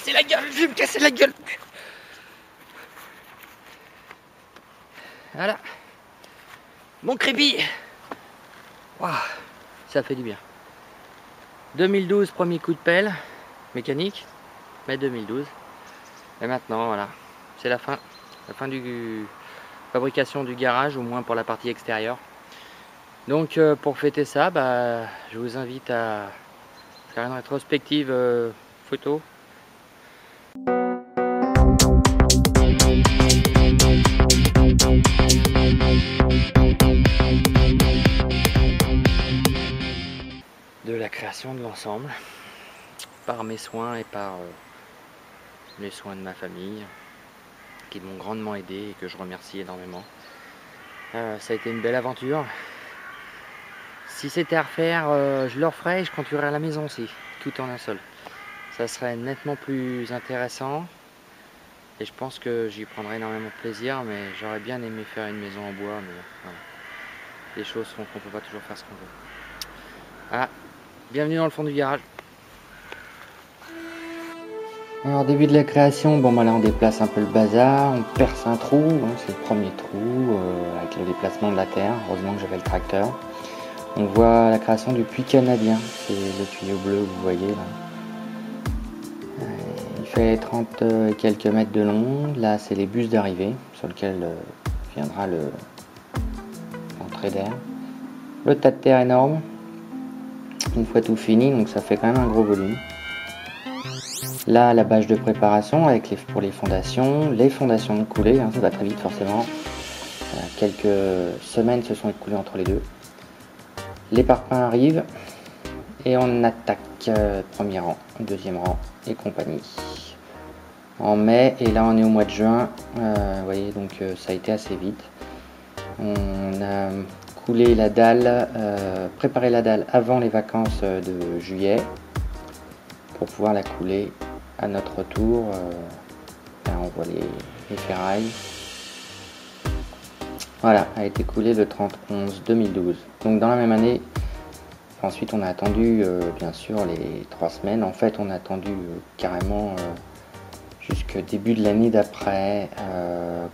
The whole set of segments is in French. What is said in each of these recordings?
casser la gueule, je vais me casser la gueule. Voilà. Mon crépi. Waouh, ça fait du bien. 2012, premier coup de pelle mécanique, mai 2012. Et maintenant, voilà, c'est la fin du fabrication du garage, au moins pour la partie extérieure. Donc pour fêter ça, je vous invite à faire une rétrospective photo. De la création de l'ensemble, par mes soins et par les soins de ma famille, qui m'ont grandement aidé et que je remercie énormément. Ça a été une belle aventure. Si c'était à refaire, je le referais et je construirais la maison aussi, tout en un seul. Ça serait nettement plus intéressant et je pense que j'y prendrais énormément de plaisir, mais j'aurais bien aimé faire une maison en bois, mais voilà. Les choses font qu'on ne peut pas toujours faire ce qu'on veut. Voilà, bienvenue dans le fond du garage. Alors début de la création, là on déplace un peu le bazar, on perce un trou, hein, c'est le premier trou avec le déplacement de la terre, heureusement que j'avais le tracteur. On voit la création du puits canadien, c'est le tuyau bleu que vous voyez là. Il fait 30 et quelques mètres de long, là c'est les bus d'arrivée sur lequel viendra l'entrée d'air. Le tas de terre énorme, une fois tout fini, donc ça fait quand même un gros volume. Là, la bâche de préparation pour les fondations de coulée, hein, ça va très vite forcément. Quelques semaines se sont écoulées entre les deux. Les parpaings arrivent et on attaque premier rang, deuxième rang et compagnie. En mai, et là on est au mois de juin, vous voyez, donc ça a été assez vite. On a coulé la dalle, préparé la dalle avant les vacances de juillet pour pouvoir la couler à notre tour. Là on voit les ferrailles. Voilà, a été coulée le 30/11/2012. Donc dans la même année, ensuite on a attendu bien sûr les 3 semaines. En fait on a attendu carrément jusqu'au début de l'année d'après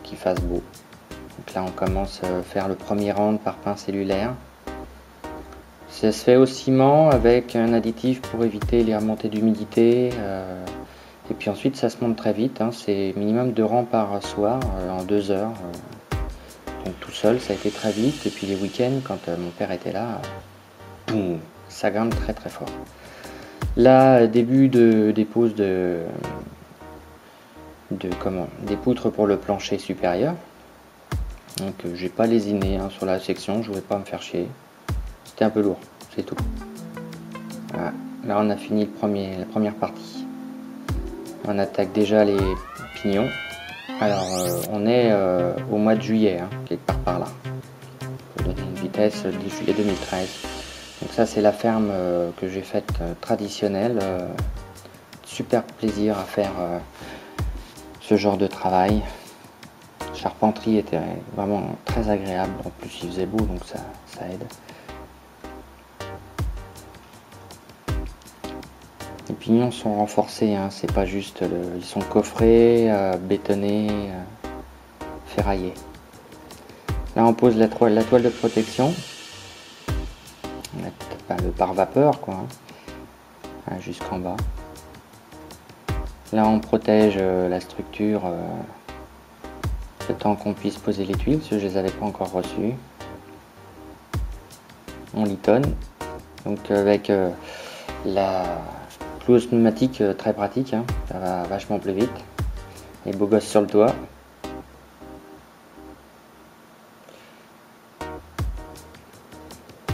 qu'il fasse beau. Donc là on commence à faire le premier rang de parpaing cellulaire. Ça se fait au ciment avec un additif pour éviter les remontées d'humidité. Et puis ensuite ça se monte très vite, hein, c'est minimum 2 rangs par soir en 2 heures. Donc tout seul, ça a été très vite. Et puis les week-ends, quand mon père était là, boum, ça grimpe très très fort. Là, début de dépose des poutres pour le plancher supérieur. Donc j'ai pas lésiné hein, sur la section, je voulais pas me faire chier. C'était un peu lourd, c'est tout. Voilà. Là on a fini la première partie. On attaque déjà les pignons. Alors on est au mois de juillet, hein, quelque part par là. Pour donner une vitesse, 10 juillet 2013. Donc ça c'est la ferme que j'ai faite traditionnelle. Super plaisir à faire ce genre de travail. Charpenterie était vraiment très agréable. En plus il faisait beau donc ça aide. Les pignons sont renforcés, hein, c'est pas juste ils sont coffrés, bétonnés, ferraillés. Là on pose la toile de protection, le pare-vapeur quoi, hein, jusqu'en bas. Là on protège la structure le temps qu'on puisse poser les tuiles, parce que je les avais pas encore reçues. On litonne, donc avec la clouseuse pneumatique très pratique, hein, ça va vachement plus vite. Les beaux gosses sur le toit.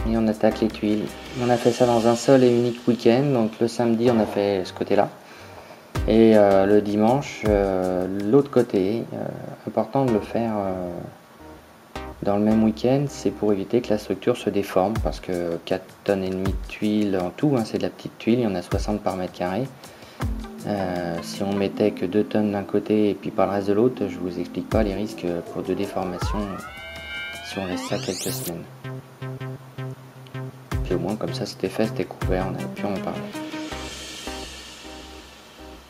Et on attaque les tuiles. On a fait ça dans un seul et unique week-end, donc le samedi on a fait ce côté-là. Et le dimanche, l'autre côté. Important de le faire dans le même week-end, c'est pour éviter que la structure se déforme, parce que 4,5 tonnes de tuiles en tout, hein, c'est de la petite tuile, il y en a 60 par mètre carré. Si on mettait que 2 tonnes d'un côté et puis pas le reste de l'autre, je vous explique pas les risques de déformation si on laisse ça quelques semaines. Puis au moins comme ça c'était fait, c'était couvert, on n'avait plus à en parler.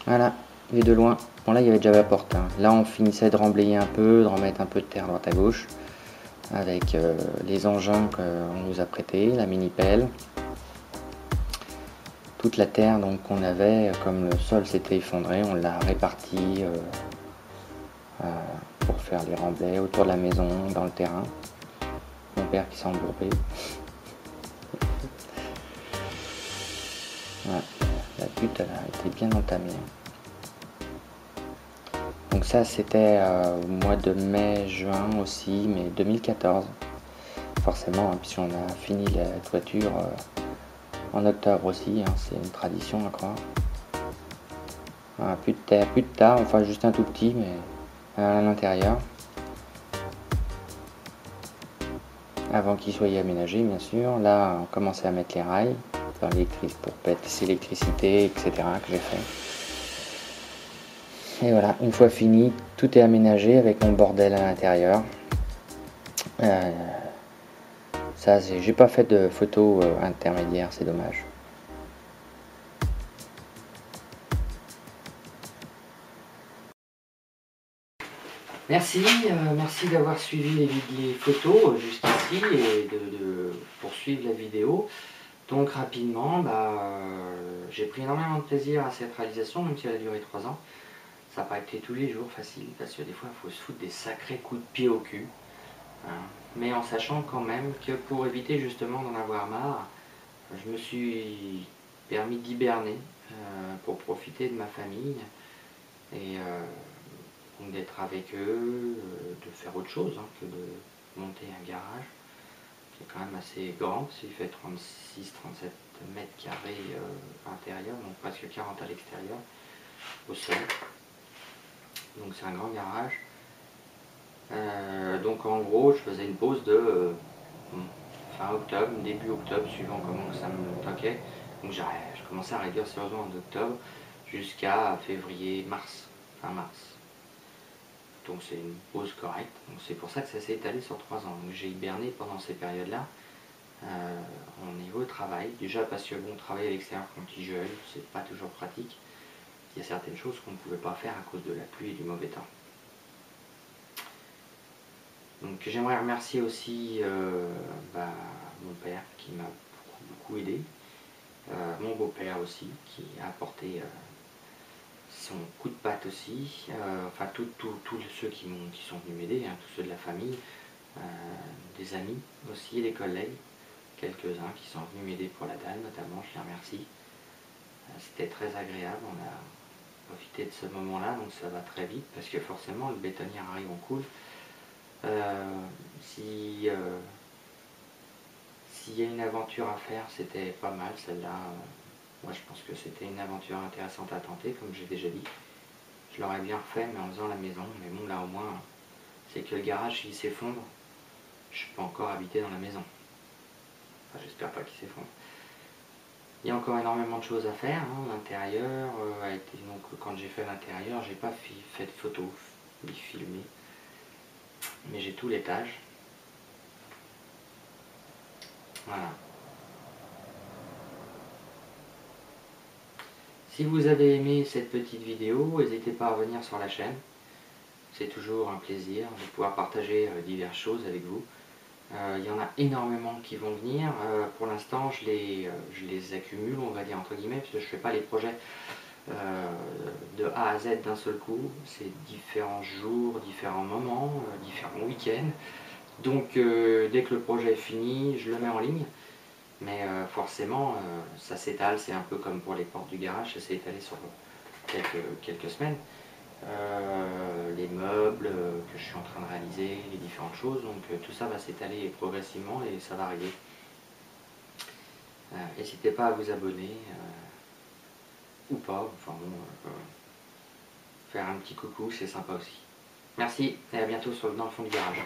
Voilà, et de loin. Bon là il y avait déjà la porte, hein. Là on finissait de remblayer un peu, de remettre un peu de terre à droite à gauche avec les engins qu'on nous a prêtés, la mini pelle. Toute la terre donc qu'on avait, comme le sol s'était effondré, on l'a répartie pour faire les remblais autour de la maison, dans le terrain. Mon père qui s'est embourbé. Ouais, la butte elle a été bien entamée. Donc ça c'était au mois de mai-juin aussi, mais 2014. Forcément, hein, puisqu'on a fini la toiture en octobre aussi, hein, c'est une tradition à croire. Plus de terre, plus de tas, enfin juste un tout petit, mais à l'intérieur. Avant qu'il soit aménagé, bien sûr. Là, on commençait à mettre les rails pour passer l'électricité, etc. que j'ai fait. Et voilà, une fois fini, tout est aménagé avec mon bordel à l'intérieur. Ça, j'ai pas fait de photos intermédiaires, c'est dommage. Merci d'avoir suivi les photos jusqu'ici et de poursuivre la vidéo. Donc rapidement, j'ai pris énormément de plaisir à cette réalisation, même si elle a duré 3 ans. Ça n'a pas été tous les jours facile, parce que des fois il faut se foutre des sacrés coups de pied au cul. Hein. Mais en sachant quand même que pour éviter justement d'en avoir marre, je me suis permis d'hiberner pour profiter de ma famille et d'être avec eux, de faire autre chose hein, que de monter un garage qui est quand même assez grand, parce qu'il fait 36-37 mètres carrés intérieur, donc presque 40 à l'extérieur, au sol. Donc c'est un grand garage. Donc en gros, je faisais une pause de fin octobre, début octobre, suivant comment ça me toquait. Donc je commençais à réduire sérieusement en octobre jusqu'à février, mars, fin mars. Donc c'est une pause correcte. Donc c'est pour ça que ça s'est étalé sur 3 ans. Donc j'ai hiberné pendant ces périodes-là au niveau travail. Déjà parce que bon, travailler à l'extérieur quand il gèle, c'est pas toujours pratique. Il y a certaines choses qu'on ne pouvait pas faire à cause de la pluie et du mauvais temps. Donc j'aimerais remercier aussi mon père qui m'a beaucoup aidé, mon beau-père aussi qui a apporté son coup de patte aussi, enfin tous ceux qui sont venus m'aider, hein, tous ceux de la famille, des amis aussi et des collègues, quelques-uns qui sont venus m'aider pour la dalle notamment, je les remercie. C'était très agréable, on a profité de ce moment-là, donc ça va très vite parce que forcément le bétonnière arrive en coule. S'il y a une aventure à faire, c'était pas mal celle-là. Moi je pense que c'était une aventure intéressante à tenter, comme j'ai déjà dit. Je l'aurais bien refait, mais en faisant la maison. Mais bon, là au moins, c'est que le garage, s'il s'effondre, je peux encore habiter dans la maison. Enfin, j'espère pas qu'il s'effondre. Il y a encore énormément de choses à faire. Hein. L'intérieur a été. Donc, quand j'ai fait l'intérieur, j'ai pas fait de photos, ni filmé. Mais j'ai tout l'étage. Voilà. Si vous avez aimé cette petite vidéo, n'hésitez pas à revenir sur la chaîne. C'est toujours un plaisir de pouvoir partager diverses choses avec vous. Il y en a énormément qui vont venir. Pour l'instant, je les accumule, on va dire entre guillemets, parce que je ne fais pas les projets de A à Z d'un seul coup. C'est différents jours, différents moments, différents week-ends. Donc dès que le projet est fini, je le mets en ligne. Mais forcément, ça s'étale, c'est un peu comme pour les portes du garage, ça s'est étalé sur quelques semaines. Les meubles que je suis en train de réaliser, les différentes choses, donc tout ça va s'étaler progressivement et ça va arriver. N'hésitez pas à vous abonner, ou pas, enfin bon, faire un petit coucou, c'est sympa aussi. Merci et à bientôt dans le fond du garage.